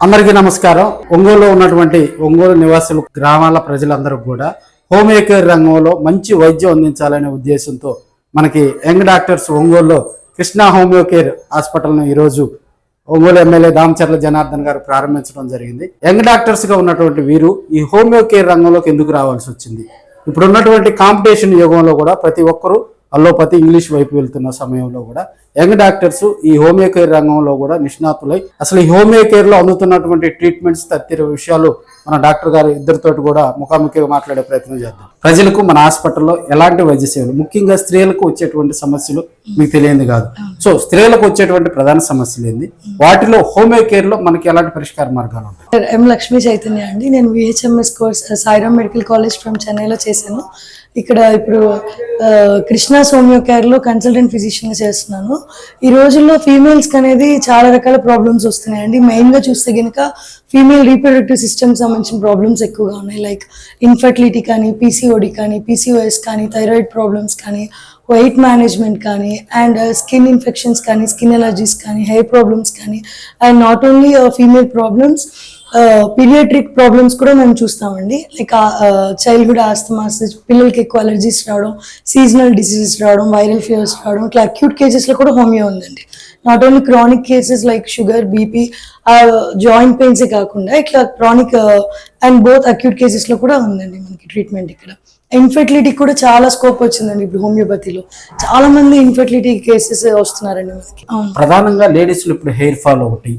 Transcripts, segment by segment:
అందరికీ నమస్కారం. ఒంగోలులో ఉన్నటువంటి ఒంగోలు నివాసులు గ్రామాల ప్రజలందరూ కూడా హోమియో కేర్ రంగంలో మంచి వైద్యం అందించాలనే ఉద్దేశంతో మనకి యంగ్ డాక్టర్స్ ఒంగోలులో కృష్ణ హోమియో కేర్ హాస్పిటల్ను ఈరోజు ఒంగోలు ఎమ్మెల్యే దామచర్ల జనార్దన్ గారు ప్రారంభించడం జరిగింది. యంగ్ డాక్టర్స్ గా ఉన్నటువంటి వీరు ఈ హోమియో కేర్ రంగంలోకి ఎందుకు రావాల్సి వచ్చింది? ఇప్పుడు ఉన్నటువంటి కాంపిటీషన్ యుగంలో కూడా ప్రతి ఒక్కరూ అల్లోపతి ఇంగ్లీష్ వైపు వెళ్తున్న సమయంలో కూడా యంగ్ డాక్టర్స్ ఈ హోమియో కేర్ రంగంలో కూడా నిష్ణాతులై అసలు ఈ హోమియో కేర్ లో అందుతున్నటువంటి ట్రీట్మెంట్స్ తదితర విషయాలు మన డాక్టర్ గారు ఇద్దరితో కూడా ముఖాముఖిగా మాట్లాడే ప్రయత్నం చేద్దాం. ప్రజలకు మన హాస్పిటల్లో ఎలాంటి వైద్య సేవలు, ముఖ్యంగా స్త్రీలకు వచ్చేటువంటి సమస్యలు మీకు తెలియంది కాదు. సో స్త్రీలకు వచ్చేటువంటి ప్రధాన సమస్యలు ఏంది, వాటిలో హోమియో కేర్ లో మనకి ఎలాంటి పరిష్కార మార్గాలు ఉంటాయి? ఎం లక్ష్మీ చైతన్య అండి. నేను VHMS course Sairam medical college from చెన్నైలో చేశాను. ఇక్కడ ఇప్పుడు కృష్ణ హోమియో కేర్ లో కన్సల్టెంట్ ఫిజిషియన్ గా చేస్తున్నాను. ఈ రోజుల్లో ఫీమేల్స్ కి అనేది చాలా రకాల ప్రాబ్లమ్స్ వస్తున్నాయండి. మెయిన్ గా చూస్తే కనుక ఫీమేల్ రీప్రొడక్టివ్ సిస్టమ్ సంబంధించిన ప్రాబ్లమ్స్ ఎక్కువగా ఉన్నాయి. లైక్ ఇన్ఫర్టిలిటీ కానీ, పీసీఓడి కానీ, పీసీఓఎస్ కానీ, థైరాయిడ్ ప్రాబ్లమ్స్ కానీ, వెయిట్ మేనేజ్మెంట్ కానీ, అండ్ స్కిన్ ఇన్ఫెక్షన్స్ కానీ, స్కిన్ ఎలర్జీస్ కానీ, హెయిర్ ప్రాబ్లమ్స్ కానీ, and not only female problems, paediatric problems కూడా మనం చూస్తామండి. లైక్ చైల్డ్హుడ్ ఆస్తమాస్, పిల్లలకి ఎక్కువ అలర్జీస్ రావడం, సీజనల్ డిసీజెస్ రావడం, వైరల్ ఫీవర్స్ రావడం, ఇట్లా అక్యూట్ కేసెస్లో కూడా హోమియో ఉందండి. Not only chronic cases like sugar, BP, joint పెయిన్సే కాకుండా ఇట్లా క్రానిక్ అండ్ బోత్ అక్యూట్ కేసెస్లో కూడా ఉందండి మనకి ట్రీట్మెంట్. ఇక్కడ ఇన్ఫర్టిలిటీ కూడా చాలా స్కోప్ వచ్చిందండి. ఇప్పుడు హోమియోపతిలో చాలా మంది ఇన్ఫర్టిలిటీ కేసెస్ వస్తున్నారండి మనకి. ప్రధానంగా లేడీస్ లో ఇప్పుడు హెయిర్ ఫాల్ ఒకటి,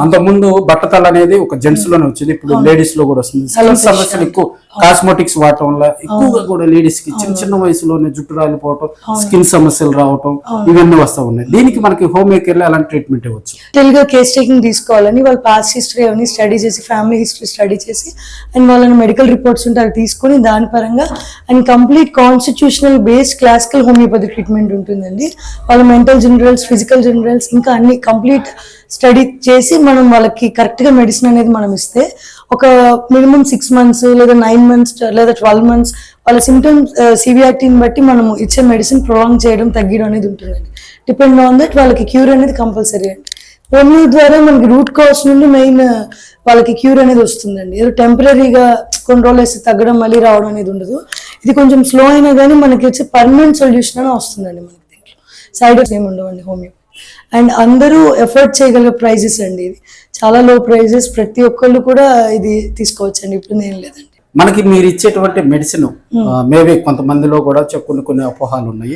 అంతకుముందు బట్టతల అనేది ఒక జెంట్స్ లోనే వచ్చింది, ఇప్పుడు లేడీస్ లో కూడా వస్తుంది. స్కిన్ సమస్యలు ఎక్కువ, కాస్మెటిక్స్ వాడటం వల్ల ఎక్కువగా కూడా లేడీస్ కి చిన్న చిన్న వయసులోనే జుట్టు రాలిపోవటం, స్కిన్ సమస్యలు రావటం, ఇవన్నీ వస్తూ ఉన్నాయి. దీనికి మనకి హోమియో కేర్ లో ఎలాంటి ట్రీట్మెంట్ ఇవ్వచ్చు? తెలుగుగా కేస్ టేకింగ్ తీసుకోవాలని వాళ్ళు పాస్ట్ హిస్టరీ అవన్నీ స్టడీ చేసి, ఫ్యామిలీ హిస్టరీ స్టడీ చేసి, అండ్ వాళ్ళని మెడికల్ రిపోర్ట్స్ ఉంటే అవి తీసుకొని దాని పరంగా and complete constitutional based classical homeopathy treatment ఉంటుందండి. వాళ్ళ మెంటల్ జనరల్స్, ఫిజికల్ జనరల్స్, ఇంకా అన్ని కంప్లీట్ స్టడీ చేసి మనం వాళ్ళకి కరెక్ట్గా మెడిసిన్ అనేది మనం ఇస్తే ఒక మినిమం 6 months లేదా 9 months లేదా 12 months వాళ్ళ సిమ్టమ్స్ సివియారిటీని బట్టి మనం ఇచ్చే మెడిసిన్ ప్రొలాంగ్ చేయడం, తగ్గడం అనేది ఉంటుందండి. డిపెండ్ ఆన్ దట్ వాళ్ళకి క్యూర్ అనేది కంపల్సరీ అండి. హోమియో ద్వారా మనకి రూట్ కాజ్ నుండి మెయిన్ వాళ్ళకి క్యూర్ అనేది వస్తుందండి. ఏదో టెంపరీగా కొన్ని రోజులు వేసి తగ్గడం మళ్ళీ రావడం అనేది ఉండదు. ఇది కొంచెం స్లో అయినా కానీ మనకి వచ్చే పర్మనెంట్ సొల్యూషన్ అని వస్తుందండి. మనకి దీంట్లో సైడ్ ఎఫెక్ట్స్ ఏమి ఉండవండి హోమియో. అండ్ అందరూ ఎఫర్ట్ చేయగల ప్రైజెస్ అండి. ఇది చాలా లో ప్రైజెస్, ప్రతి ఒక్కళ్ళు కూడా ఇది తీసుకోవచ్చండి. ఇప్పుడు ఏం లేదండి. మనకి మీరు ఇచ్చేటువంటి మెడిసిన్ మేబీ కొంతమందిలో కూడా కొన్ని అపోహాలు ఉన్నాయి.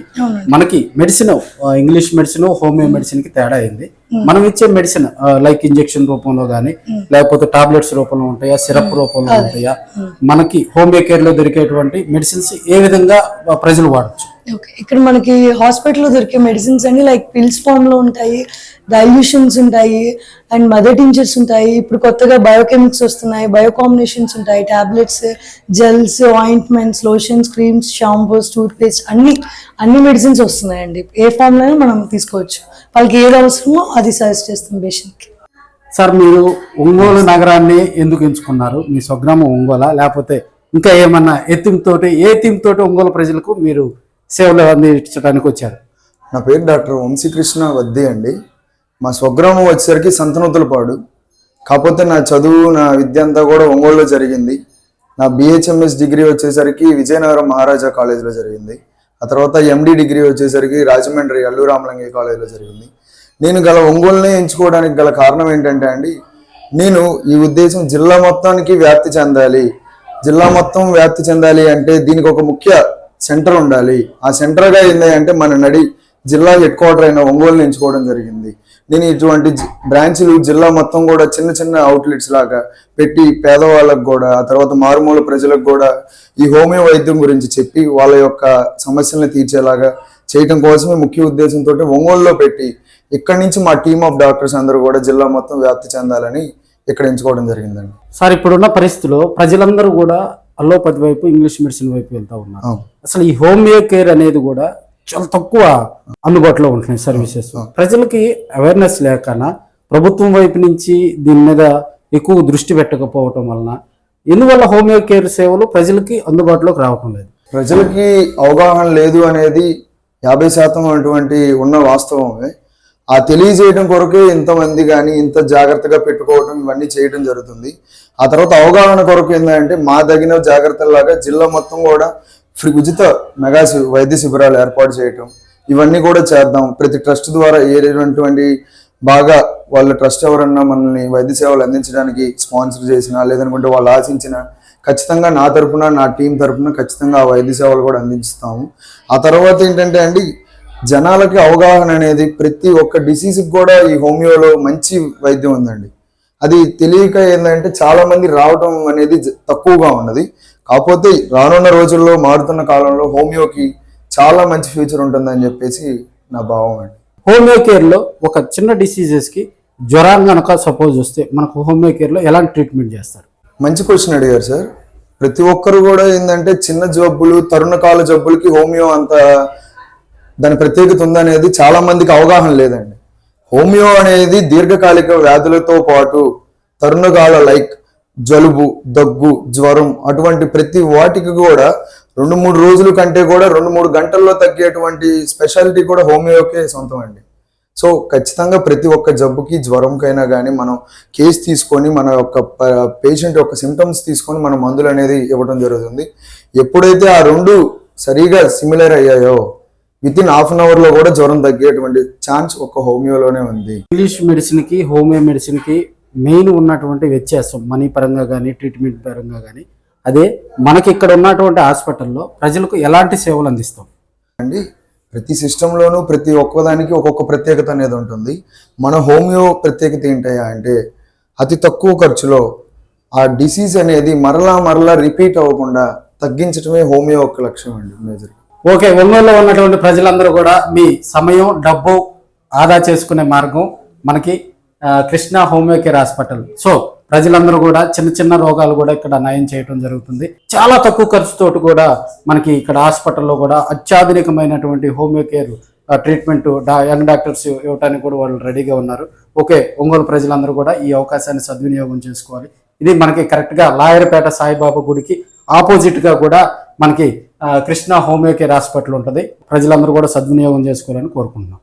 మనకి medicine English medicine, homeo medicine కి తేడా అయింది. మనం ఇచ్చే మెడిసిన్ లైక్ ఇంజెక్షన్ రూపంలో గానీ, లేకపోతే టాబ్లెట్స్ రూపంలో ఉంటాయా, సిరప్ రూపంలో ఉంటాయా, మనకి హోమియో కేర్ లో దొరికేటువంటి మెడిసిన్స్ ఏ విధంగా ప్రజలు వాడచ్చు? ఓకే, ఇక్కడ మనకి హాస్పిటల్లో దొరికే మెడిసిన్స్ అన్ని లైక్ పిల్స్ ఫామ్ లో ఉంటాయి, డైల్యూషన్స్ ఉంటాయి, అండ్ మదర్ టించర్స్ ఉంటాయి. ఇప్పుడు కొత్తగా బయోకెమిక్స్ వస్తున్నాయి, బయో కాంబినేషన్స్ ఉంటాయి, tablets, gels, ointments, lotions, creams, shampoos, toothpaste, అన్ని మెడిసిన్స్ వస్తున్నాయండి. ఏ ఫామ్ లో మనం తీసుకోవచ్చు. వాళ్ళకి ఏది అవసరమో అది సజెస్ట్ చేస్తాం పేషెంట్ కి. సార్, మీరు ఒంగోలు నగరాన్ని ఎందుకు ఎంచుకున్నారు? మీ స్వగ్రామం ఒంగోలా, లేకపోతే ఇంకా ఏమన్నా ఏ థీమ్ తోటి ఒంగోలు ప్రజలకు మీరు సేవలు అందించడానికి వచ్చారు? నా పేరు డాక్టర్ వంశీకృష్ణ వద్ది అండి. మా స్వగ్రామం వచ్చేసరికి సంతనూతలపాడు. కాకపోతే నా చదువు, నా విద్య అంతా కూడా ఒంగోలులో జరిగింది. నా బిహెచ్ఎంఎస్ డిగ్రీ వచ్చేసరికి విజయనగరం మహారాజా కాలేజ్లో జరిగింది. ఆ తర్వాత ఎండి డిగ్రీ వచ్చేసరికి రాజమండ్రి అల్లు రామలింగయ్య కాలేజ్లో జరిగింది. నేను ఒంగోలునే ఎంచుకోవడానికి గల కారణం ఏంటంటే అండి, నేను ఈ ఉద్దేశం జిల్లా మొత్తానికి వ్యాప్తి చెందాలి. జిల్లా మొత్తం వ్యాప్తి చెందాలి అంటే దీనికి ఒక ముఖ్య సెంటర్ ఉండాలి. ఆ సెంటర్గా ఏంది అంటే మన జిల్లా హెడ్ క్వార్టర్ అయిన ఒంగోలుని ఎంచుకోవడం జరిగింది. నేను ఇటువంటి బ్రాంచ్లు జిల్లా మొత్తం కూడా చిన్న చిన్న అవుట్లెట్స్ లాగా పెట్టి పేదవాళ్ళకు కూడా, ఆ తర్వాత మారుమూల ప్రజలకు కూడా ఈ హోమియో వైద్యం గురించి చెప్పి వాళ్ళ యొక్క సమస్యలను తీర్చేలాగా చేయడం కోసమే ముఖ్య ఉద్దేశంతో ఒంగోలులో పెట్టి ఇక్కడి నుంచి మా టీమ్ ఆఫ్ డాక్టర్స్ అందరూ కూడా జిల్లా మొత్తం వ్యాప్తి చెందాలని ఇక్కడ ఎంచుకోవడం జరిగిందండి. సార్, ఇప్పుడున్న పరిస్థితిలో ప్రజలందరూ కూడా అల్లోపతి వైపు, ఇంగ్లీష్ మెడిసిన్ వైపు వెళ్తూ ఉన్నారు. అసలు ఈ హోమియో కేర్ అనేది కూడా చాలా తక్కువ అందుబాటులో ఉంటున్నాయి సర్వీసెస్. ప్రజలకి అవేర్నెస్ లేకనా, ప్రభుత్వం వైపు నుంచి దీని మీద ఎక్కువ దృష్టి పెట్టకపోవటం వలన, ఎందువల్ల హోమియో కేర్ సేవలు ప్రజలకి అందుబాటులోకి రావటం లేదు? ప్రజలకి అవగాహన లేదు అనేది 50% అటువంటి ఉన్న వాస్తవమే. ఆ తెలియజేయడం కొరకే ఇంతమంది కానీ ఇంత జాగ్రత్తగా పెట్టుకోవడం ఇవన్నీ చేయడం జరుగుతుంది. ఆ తర్వాత అవగాహన కొరకు ఏంటంటే మా తగిన జాగ్రత్తలాగా జిల్లా మొత్తం కూడా ఉచిత మెగా వైద్య శిబిరాలు ఏర్పాటు చేయటం ఇవన్నీ కూడా చేద్దాం. ప్రతి ట్రస్ట్ ద్వారా ఏటువంటి బాగా వాళ్ళ ట్రస్ట్ ఎవరన్నా మనల్ని వైద్య సేవలు అందించడానికి స్పాన్సర్ చేసినా లేదనుకుంటే వాళ్ళు ఆశించిన ఖచ్చితంగా నా తరపున నా టీం తరపున ఖచ్చితంగా ఆ వైద్య సేవలు కూడా అందిస్తాము. ఆ తర్వాత ఏంటంటే అండి జనాలకి అవగాహన అనేది ప్రతి ఒక్క డిసీజ్కి కూడా ఈ హోమియోలో మంచి వైద్యం ఉందండి. అది తెలియక ఏంటంటే చాలా మంది రావటం అనేది తక్కువగా ఉన్నది. కాకపోతే రానున్న రోజుల్లో మారుతున్న కాలంలో హోమియోకి చాలా మంచి ఫ్యూచర్ ఉంటుందని చెప్పేసి నా భావం అండి. హోమియో కేర్లో ఒక చిన్న డిసీజెస్కి జ్వరం కనుక సపోజ్ వస్తే మనకు హోమియో కేర్లో ఎలాంటి ట్రీట్మెంట్ చేస్తారు? మంచి క్వశ్చన్ అడిగారు సార్. ప్రతి ఒక్కరు కూడా ఏంటంటే చిన్న జబ్బులు తరుణకాల జబ్బులకి హోమియో అంత దాని ప్రత్యేకత ఉందనేది చాలా మందికి అవగాహన లేదండి. హోమియో అనేది దీర్ఘకాలిక వ్యాధులతో పాటు తరుణకాల లైక్ జలుబు, దగ్గు, జ్వరం అటువంటి ప్రతి వాటికి కూడా 2-3 రోజుల కంటే కూడా 2-3 గంటల్లో తగ్గేటువంటి స్పెషాలిటీ కూడా హోమియోకే సొంతం అండి. సో ఖచ్చితంగా ప్రతి ఒక్క జబ్బుకి జ్వరంకైనా కానీ మనం కేసు తీసుకొని మన యొక్క పేషెంట్ యొక్క సిమ్టమ్స్ తీసుకొని మన మందులు అనేది ఇవ్వడం జరుగుతుంది. ఎప్పుడైతే ఆ రెండు సరిగా సిమిలర్ అయ్యాయో వితిన్ హాఫ్ అన్ అవర్లో కూడా జ్వరం తగ్గేటువంటి ఛాన్స్ ఒక హోమియోలోనే ఉంది. ఇంగ్లీష్ మెడిసిన్కి హోమియో మెడిసిన్కి మెయిన్ ఉన్నటువంటి వ్యత్యాసం మనీ పరంగా కానీ ట్రీట్మెంట్ పరంగా కానీ అదే మనకి ఇక్కడ ఉన్నటువంటి హాస్పిటల్లో ప్రజలకు ఎలాంటి సేవలు అందిస్తాం అండి. ప్రతి సిస్టంలోనూ ప్రతి ఒక్కదానికి ఒక్కొక్క ప్రత్యేకత అనేది ఉంటుంది. మన హోమియో ప్రత్యేకత ఏంటయ్యా అంటే అతి తక్కువ ఖర్చులో ఆ డిసీజ్ అనేది మరలా రిపీట్ అవ్వకుండా తగ్గించడమే హోమియో యొక్క లక్ష్యం అండి మేజర్. ఓకే, ఒంగోలులో ఉన్నటువంటి ప్రజలందరూ కూడా మీ సమయం డబ్బు ఆదా చేసుకునే మార్గం మనకి Krishna homeo care hospital. So ప్రజలందరూ కూడా చిన్న రోగాలు కూడా ఇక్కడ నయం చేయడం జరుగుతుంది. చాలా తక్కువ ఖర్చుతోటి కూడా మనకి ఇక్కడ హాస్పిటల్లో కూడా అత్యాధునికమైనటువంటి homeo care treatment young doctors ఇవ్వడానికి కూడా వాళ్ళు రెడీగా ఉన్నారు. ఓకే, ఒంగోలు ప్రజలందరూ కూడా ఈ అవకాశాన్ని సద్వినియోగం చేసుకోవాలి. ఇది మనకి కరెక్ట్గా లాయర్పేట సాయిబాబా గుడికి ఆపోజిట్గా కూడా మనకి కృష్ణ హోమియో కేర్ హాస్పిటల్ ఉంటుంది. ప్రజలందరూ కూడా సద్వినియోగం చేసుకోవాలని కోరుకుంటున్నాం.